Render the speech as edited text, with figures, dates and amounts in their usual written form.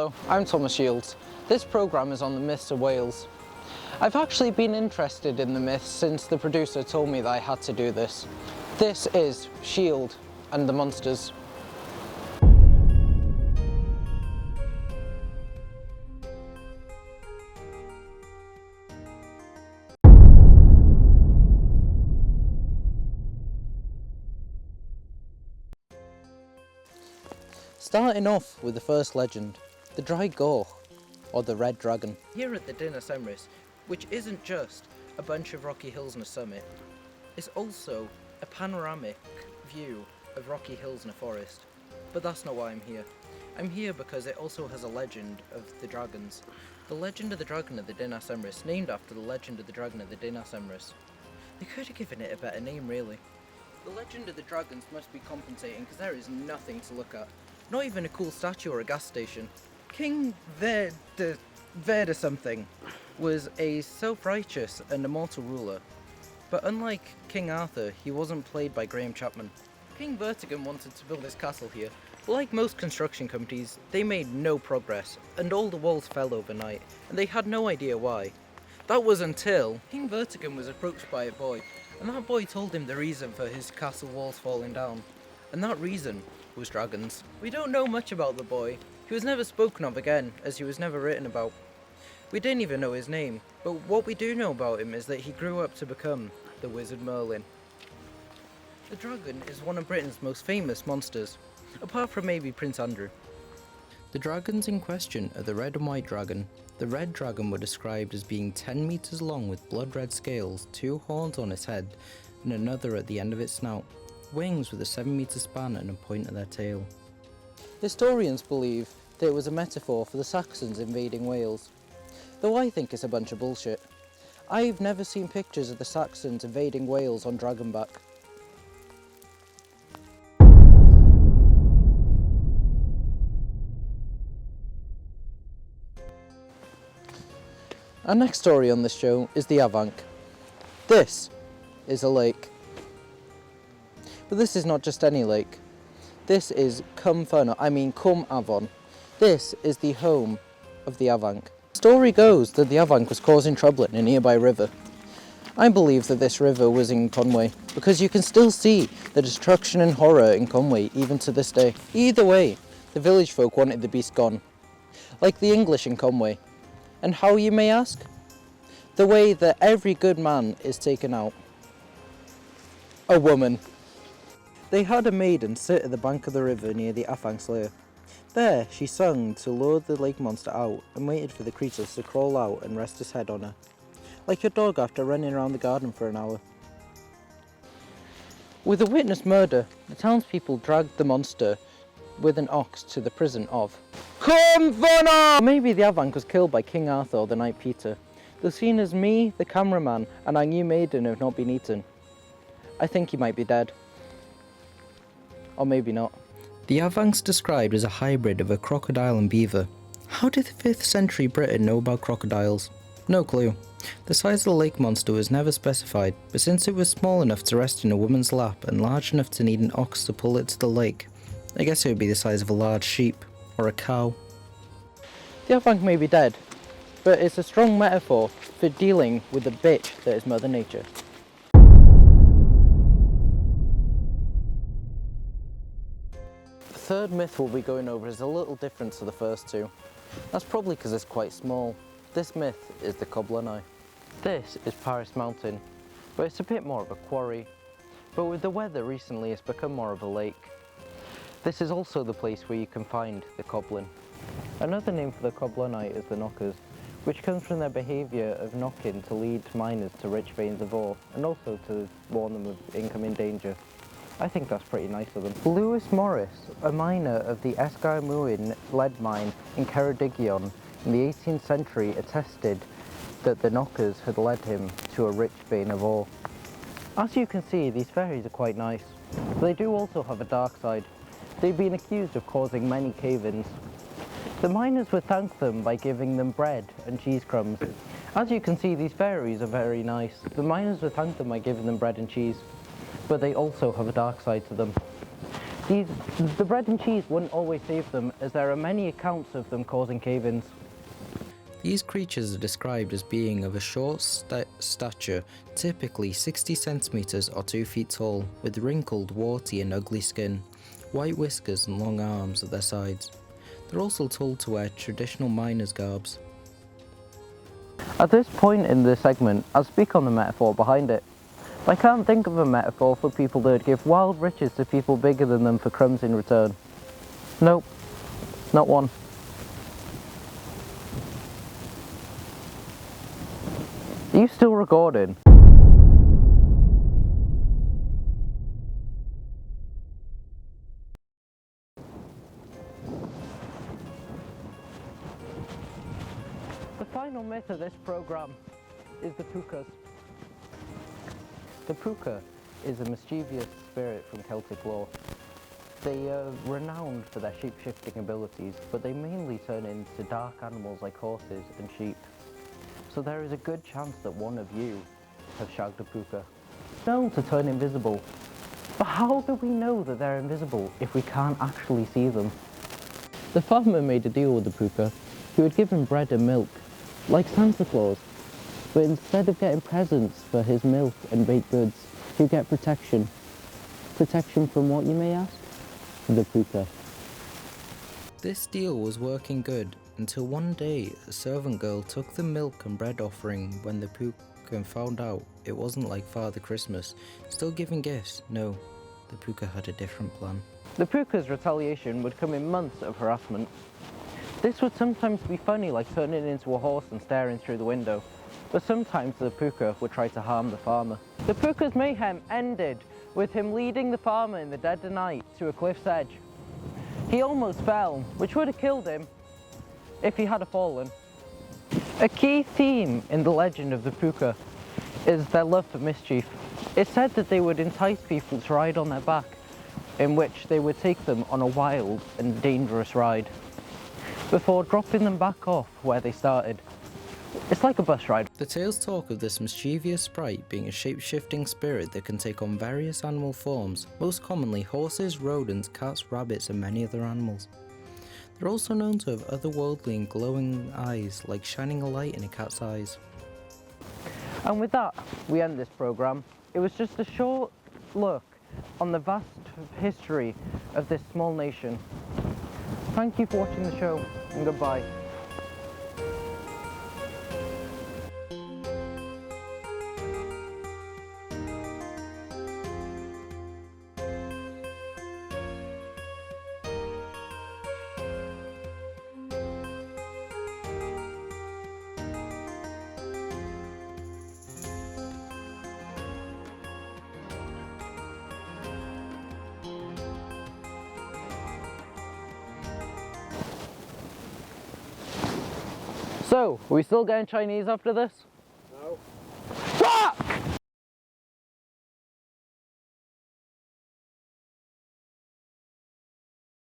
Hello, I'm Tomos Williams. This programme is on the myths of Wales. I've actually been interested in the myths since the producer told me that I had to do this. This is Shield and the Monsters. Starting off with the first legend, the Dry Goch, or the Red Dragon. Here at the Dinas Emrys, which isn't just a bunch of rocky hills and a summit, it's also a panoramic view of rocky hills and a forest. But that's not why I'm here. I'm here because it also has a legend of the dragons. The legend of the dragon of the Dinas Emrys, named after the legend of the dragon of the Dinas Emrys. They could have given it a better name, really. The legend of the dragons must be compensating because there is nothing to look at. Not even a cool statue or a gas station. King Verde something was a self-righteous and immortal ruler. But unlike King Arthur, he wasn't played by Graham Chapman. King Vertigan wanted to build his castle here. Like most construction companies, they made no progress, and all the walls fell overnight, and they had no idea why. That was until King Vertigan was approached by a boy, and that boy told him the reason for his castle walls falling down. And that reason was dragons. We don't know much about the boy. He was never spoken of again, as he was never written about. We didn't even know his name, but what we do know about him is that he grew up to become the Wizard Merlin. The dragon is one of Britain's most famous monsters, apart from maybe Prince Andrew. The dragons in question are the red and white dragon. The red dragon were described as being 10 meters long with blood-red scales, 2 horns on its head, and another at the end of its snout. Wings with a 7-meter span and a point at their tail. Historians believe that it was a metaphor for the Saxons invading Wales, though I think it's a bunch of bullshit. I've never seen pictures of the Saxons invading Wales on dragonback. Our next story on this show is the Avanc. This is a lake. But this is not just any lake. This is Cwm Afon. This is the home of the Avanc. The story goes that the Avanc was causing trouble in a nearby river. I believe that this river was in Conway, because you can still see the destruction and horror in Conway even to this day. Either way, the village folk wanted the beast gone. Like the English in Conway. And how, you may ask? The way that every good man is taken out. A woman. They had a maiden sit at the bank of the river near the Avanc's lair. There she sung to lure the lake monster out and waited for the creatures to crawl out and rest his head on her, like a dog after running around the garden for an hour. With a witnessed murder, the townspeople dragged the monster with an ox to the prison of Cwm. Maybe the Avanc was killed by King Arthur or the Knight Peter, though seen as me, the cameraman, and our new maiden have not been eaten. I think he might be dead. Or maybe not. The Avanc's described as a hybrid of a crocodile and beaver. How did the 5th century Britain know about crocodiles? No clue. The size of the lake monster was never specified, but since it was small enough to rest in a woman's lap and large enough to need an ox to pull it to the lake, I guess it would be the size of a large sheep, or a cow. The Avanc may be dead, but it's a strong metaphor for dealing with the bitch that is Mother Nature. The third myth we'll be going over is a little different to the first two. That's probably because it's quite small. This myth is the Coblynau. This is Paris Mountain, but it's a bit more of a quarry. But with the weather recently, it's become more of a lake. This is also the place where you can find the Coblyn. Another name for the Coblynau is the Knockers, which comes from their behaviour of knocking to lead miners to rich veins of ore, and also to warn them of incoming danger. I think that's pretty nice of them. Lewis Morris, a miner of the Esgairmwyn lead mine in Ceredigion in the 18th century, attested that the Knockers had led him to a rich vein of ore. As you can see, these fairies are quite nice, but they do also have a dark side. They've been accused of causing many cave-ins. The miners would thank them by giving them bread and cheese crumbs. As you can see, these fairies are very nice. The miners would thank them by giving them bread and cheese, but they also have a dark side to them. The bread and cheese wouldn't always save them, as there are many accounts of them causing cave-ins. These creatures are described as being of a short stature, typically 60 centimeters or 2 feet tall, with wrinkled, warty and ugly skin, white whiskers and long arms at their sides. They're also told to wear traditional miners' garbs. At this point in this segment, I'll speak on the metaphor behind it. I can't think of a metaphor for people that would give wild riches to people bigger than them for crumbs in return. Nope, not one. Are you still recording? The final myth of this program is the pukas. The puka is a mischievous spirit from Celtic lore. They are renowned for their shape-shifting abilities, but they mainly turn into dark animals like horses and sheep. So there is a good chance that one of you has shagged a puka. Known to turn invisible, but how do we know that they're invisible if we can't actually see them? The farmer made a deal with the puka. He would give him bread and milk, like Santa Claus, but instead of getting presents for his milk and baked goods, he'd get protection. Protection from what, you may ask? The puka. This deal was working good until one day a servant girl took the milk and bread offering when the puka found out it wasn't like Father Christmas, still giving gifts. No, the puka had a different plan. The puka's retaliation would come in months of harassment. This would sometimes be funny, like turning into a horse and staring through the window, but sometimes the puka would try to harm the farmer. The puka's mayhem ended with him leading the farmer in the dead of night to a cliff's edge. He almost fell, which would have killed him if he had fallen. A key theme in the legend of the puka is their love for mischief. It's said that they would entice people to ride on their back, in which they would take them on a wild and dangerous ride, before dropping them back off where they started. It's like a bus ride. The tales talk of this mischievous sprite being a shape-shifting spirit that can take on various animal forms, most commonly horses, rodents, cats, rabbits and many other animals. They're also known to have otherworldly and glowing eyes, like shining a light in a cat's eyes. And with that, we end this programme. It was just a short look on the vast history of this small nation. Thank you for watching the show, and goodbye. So, are we still getting Chinese after this?